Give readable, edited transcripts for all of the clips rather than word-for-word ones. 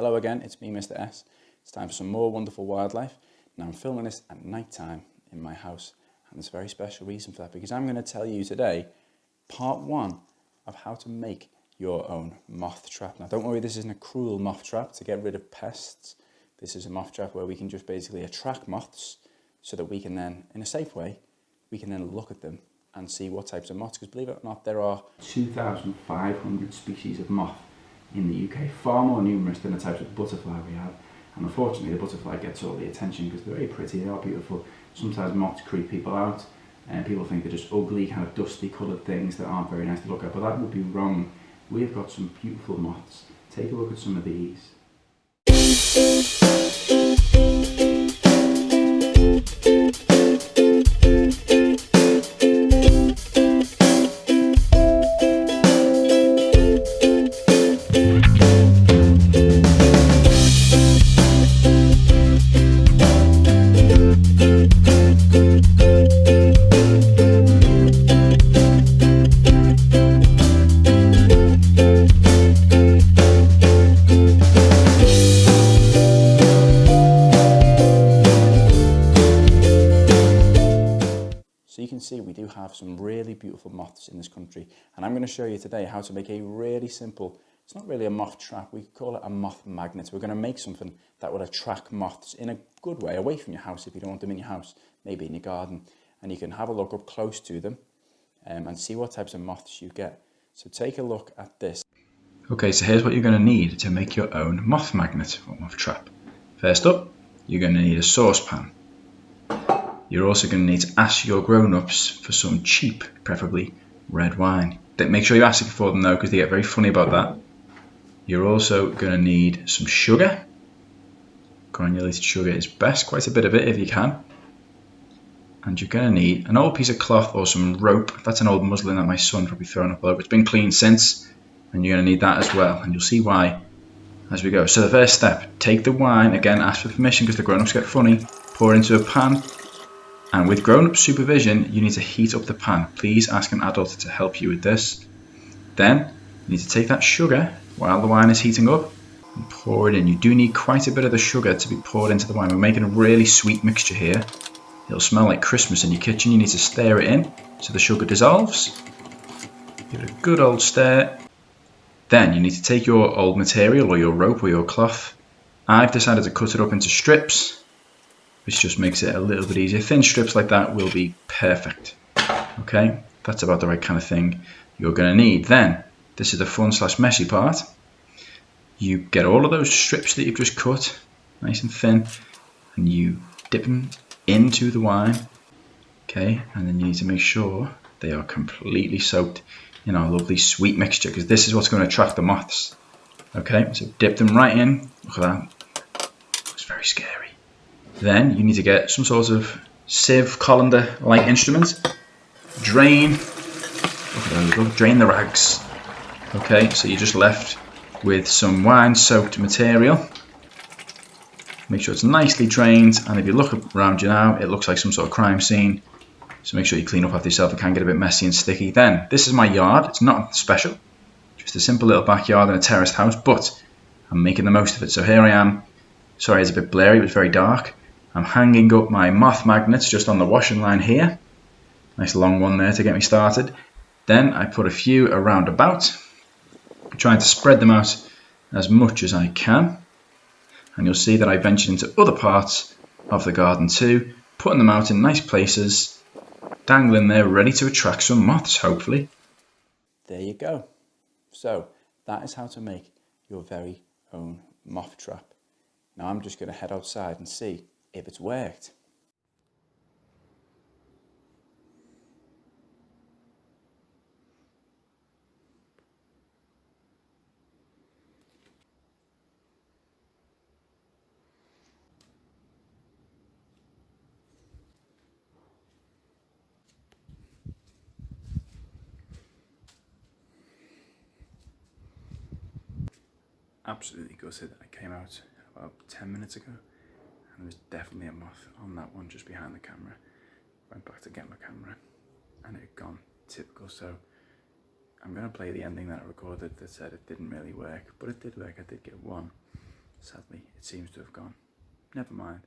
Hello again, it's me, Mr. S. It's time for some more wonderful wildlife. Now I'm filming this at night time in my house, and there's a very special reason for that, because I'm going to tell you today part 1 of how to make your own moth trap. Now don't worry, this isn't a cruel moth trap to get rid of pests. This is a moth trap where we can just basically attract moths so that we can then, in a safe way, we can then look at them and see what types of moths, because believe it or not, there are 2,500 species of moth in the UK, far more numerous than the types of butterfly we have. And unfortunately the butterfly gets all the attention because they're very pretty, they are beautiful. Sometimes moths creep people out and people think they're just ugly, kind of dusty coloured things that aren't very nice to look at, but that would be wrong. We've got some beautiful moths. Take a look at some of these. So you can see we do have some really beautiful moths in this country, and I'm going to show you today how to make a really simple, it's not really a moth trap, we could call it a moth magnet. We're going to make something that would attract moths in a good way, away from your house if you don't want them in your house, maybe in your garden, and you can have a look up close to them and see what types of moths you get. So take a look at this. Okay, so here's what you're going to need to make your own moth magnet or moth trap. First up, you're going to need a saucepan. You're also going to need to ask your grown-ups for some cheap, preferably red wine. Make sure you ask it for them though, because they get very funny about that. You're also going to need some sugar. Granulated sugar is best, quite a bit of it if you can. And you're going to need an old piece of cloth or some rope. That's an old muslin that my son probably thrown up all over. It's been cleaned since, and you're going to need that as well. And you'll see why as we go. So the first step, take the wine, again ask for permission because the grown-ups get funny, pour it into a pan. And with grown-up supervision, you need to heat up the pan. Please ask an adult to help you with this. Then, you need to take that sugar while the wine is heating up and pour it in. You do need quite a bit of the sugar to be poured into the wine. We're making a really sweet mixture here. It'll smell like Christmas in your kitchen. You need to stir it in so the sugar dissolves. Give it a good old stir. Then, you need to take your old material or your rope or your cloth. I've decided to cut it up into strips, which just makes it a little bit easier. Thin strips like that will be perfect. Okay, that's about the right kind of thing you're going to need. Then, this is the fun/messy part. You get all of those strips that you've just cut, nice and thin, and you dip them into the wine. Okay, and then you need to make sure they are completely soaked in our lovely sweet mixture, because this is what's going to attract the moths. Okay, so dip them right in. Look at that. It's very scary. Then you need to get some sort of sieve, colander-like instrument. Drain. There we go. Drain the rags. Okay, so you're just left with some wine-soaked material. Make sure it's nicely drained, and if you look around you now, it looks like some sort of crime scene. So make sure you clean up after yourself. It can get a bit messy and sticky. Then, this is my yard. It's not special. Just a simple little backyard in a terraced house, but I'm making the most of it. So here I am. Sorry, it's a bit blurry. It was very dark. I'm hanging up my moth magnets just on the washing line here. Nice long one there to get me started. Then I put a few around about. I'm trying to spread them out as much as I can. And you'll see that I ventured into other parts of the garden too, putting them out in nice places, dangling there ready to attract some moths, hopefully. There you go. So that is how to make your very own moth trap. Now I'm just going to head outside and see if it's worked. Absolutely gutted. I came out about 10 minutes ago and there was definitely a moth on that one just behind the camera. Went back to get my camera and it had gone. Typical. So I'm going to play the ending that I recorded that said it didn't really work, but it did work. I did get one. Sadly, it seems to have gone. Never mind.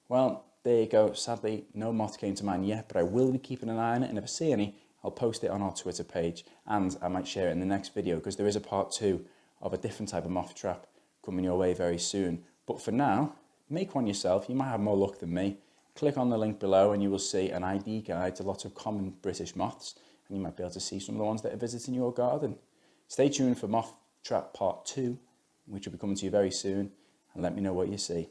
Well, there you go. Sadly, no moth came to mind yet, but I will be keeping an eye on it, and if I see any, I'll post it on our Twitter page, and I might share it in the next video, because there is a part 2 of a different type of moth trap coming your way very soon. But for now, make one yourself. You might have more luck than me. Click on the link below and you will see an ID guide to lots of common British moths, and you might be able to see some of the ones that are visiting your garden. Stay tuned for Moth Trap Part 2, which will be coming to you very soon, and let me know what you see.